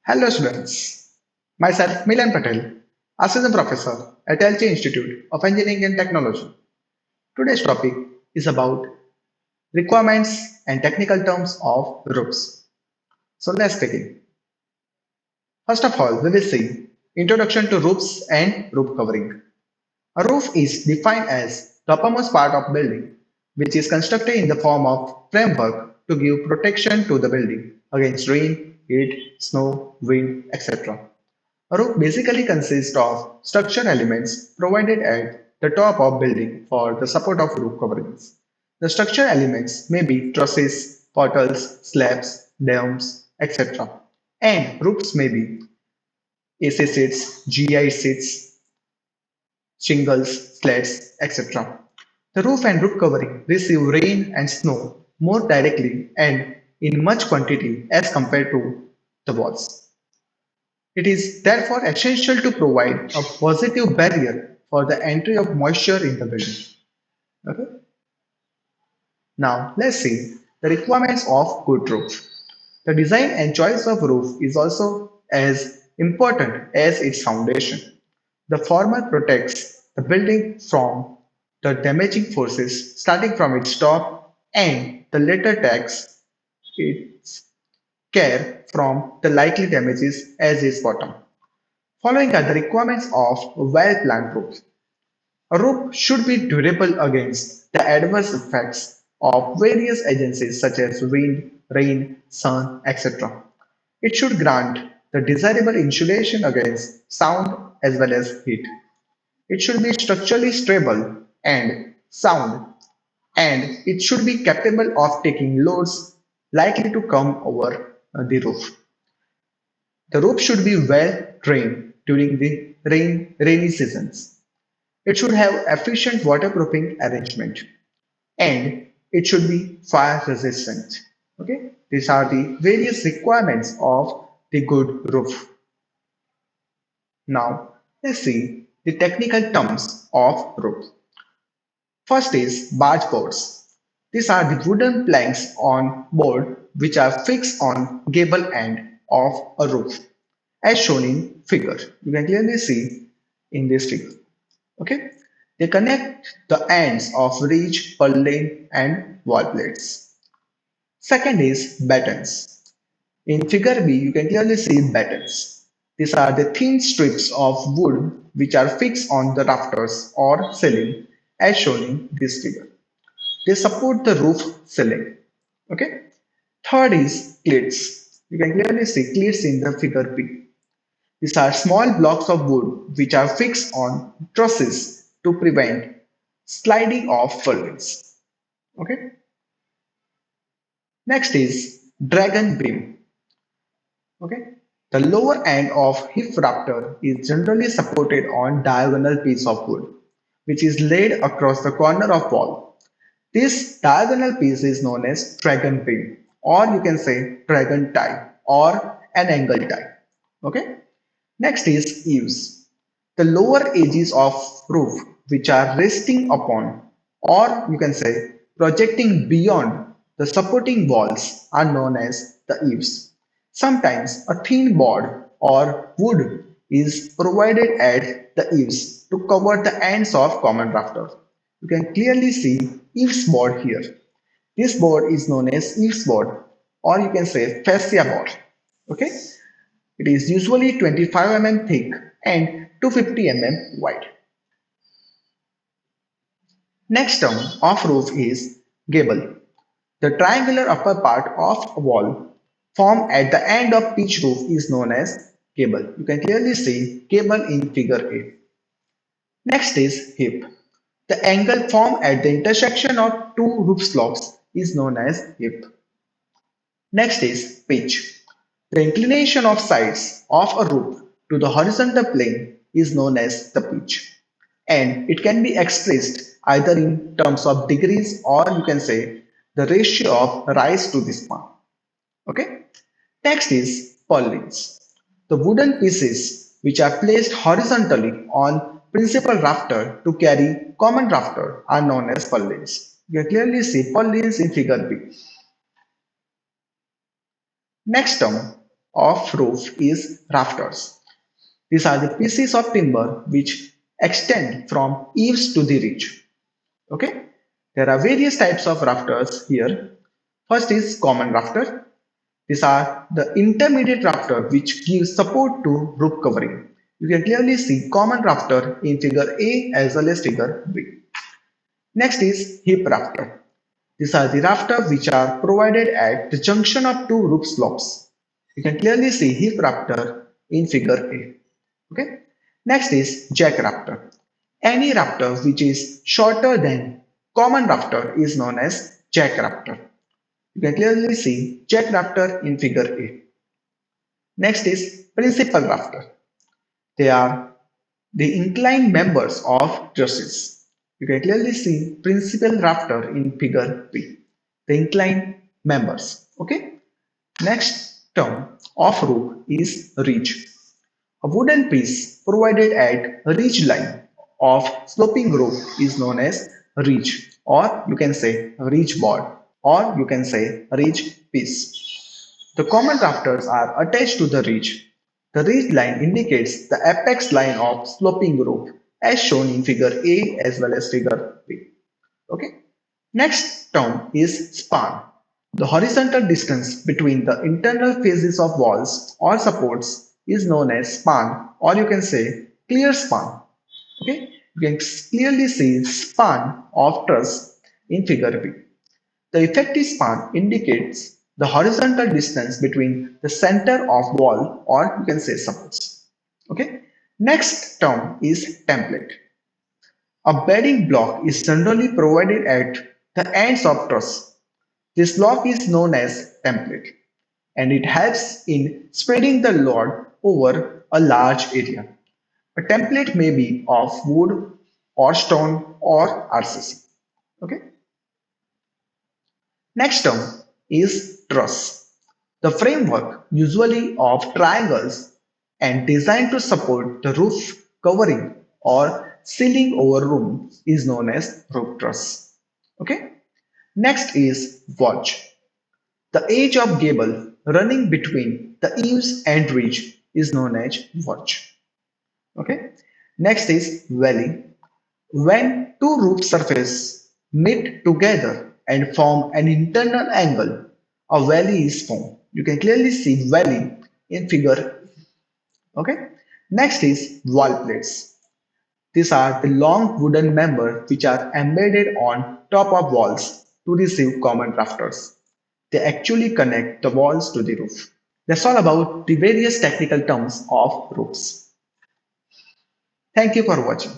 Hello students, myself Milan Patel, Assistant Professor at LG Institute of Engineering and Technology. Today's topic is about requirements and technical terms of roofs. So let's begin. First of all, we will see Introduction to Roofs and Roof Covering. A roof is defined as the uppermost part of building, which is constructed in the form of framework to give protection to the building against rain, heat, snow, wind, etc. A roof basically consists of structural elements provided at the top of building for the support of roof coverings. The structural elements may be trusses, portals, slabs, domes, etc. And roofs may be AC sheets, GI sheets, shingles, slats, etc. The roof and roof covering receive rain and snow more directly and in much quantity as compared to the walls. It is therefore essential to provide a positive barrier for the entry of moisture in the building. Okay? Now, let's see the requirements of good roof. The design and choice of roof is also as important as its foundation. The former protects the building from the damaging forces starting from its top, and the latter takes its care from the likely damages as its bottom. Following are the requirements of a well-planned roof. A roof should be durable against the adverse effects of various agencies such as wind, rain, sun, etc. It should grant the desirable insulation against sound as well as heat. It should be structurally stable and sound, and it should be capable of taking loads likely to come over the roof. The roof should be well drained during the rainy seasons. It should have efficient waterproofing arrangement, and it should be fire resistant. Okay, these are the various requirements of the good roof. Now let's see the technical terms of roof. First is barge boards. These are the wooden planks on board which are fixed on gable end of a roof as shown in figure. You can clearly see in this figure. Okay, they connect the ends of ridge, purlin and wall plates. Second is battens. In figure B, you can clearly see battens. These are the thin strips of wood which are fixed on the rafters or ceiling as shown in this figure. They support the roof ceiling. Okay. Third is cleats. You can clearly see cleats in the figure B. These are small blocks of wood which are fixed on trusses to prevent sliding of furlings. Okay. Next is dragon beam. Okay. The lower end of hip rafter is generally supported on diagonal piece of wood, which is laid across the corner of wall. This diagonal piece is known as dragon beam, or you can say dragon tie or an angle tie. Okay. Next is eaves. The lower edges of roof which are resting upon, or you can say projecting beyond the supporting walls are known as the eaves. Sometimes a thin board or wood is provided at the eaves to cover the ends of common rafters. You can clearly see eaves board here. This board is known as eaves board, or you can say fascia board. Okay, it is usually 25 mm thick and 250 mm wide. Next term of roof is gable. The triangular upper part of a wall formed at the end of pitch roof is known as gable. You can clearly see gable in figure A. Next is hip. The angle formed at the intersection of two roof slopes is known as hip. Next is pitch. The inclination of sides of a roof to the horizontal plane is known as the pitch, and it can be expressed either in terms of degrees or you can say the ratio of rise to the span. Okay. Next is purlins. The wooden pieces which are placed horizontally on principal rafter to carry common rafter are known as purlins. You can clearly see purlins in figure B. Next term of roof is rafters. These are the pieces of timber which extend from eaves to the ridge. Okay, there are various types of rafters here. First is common rafter. These are the intermediate rafter which gives support to roof covering. You can clearly see common rafter in figure A as well as figure B. Next is hip rafter. These are the rafter which are provided at the junction of two roof slopes. You can clearly see hip rafter in figure A. Okay. Next is jack rafter. Any rafter which is shorter than common rafter is known as jack rafter. You can clearly see jack rafter in figure A. Next is principal rafter. They are the inclined members of trusses. You can clearly see principal rafter in figure B. The inclined members. Okay. Next term of roof is ridge. A wooden piece provided at a ridge line of sloping roof is known as ridge, or you can say ridge board, or you can say ridge piece. The common rafters are attached to the ridge. The ridge line indicates the apex line of sloping roof as shown in figure A as well as figure B. Okay. Next term is span. The horizontal distance between the internal faces of walls or supports is known as span, or you can say clear span. Okay, you can clearly see span of truss in figure B. The effective span indicates the horizontal distance between the center of wall or you can say supports. Okay. Next term is template. A bedding block is generally provided at the ends of truss. This block is known as template and it helps in spreading the load over a large area. A template may be of wood or stone or RCC. Okay. Next term is truss. The framework, usually of triangles and designed to support the roof covering or ceiling over room, is known as roof truss. Okay. Next is watch. The edge of gable running between the eaves and ridge is known as watch. Okay. Next is valley. When two roof surfaces meet together and form an internal angle, a valley is formed. You can clearly see valley in figure. Okay. Next is wall plates. These are the long wooden members which are embedded on top of walls to receive common rafters. They actually connect the walls to the roof. That's all about the various technical terms of roofs. Thank you for watching.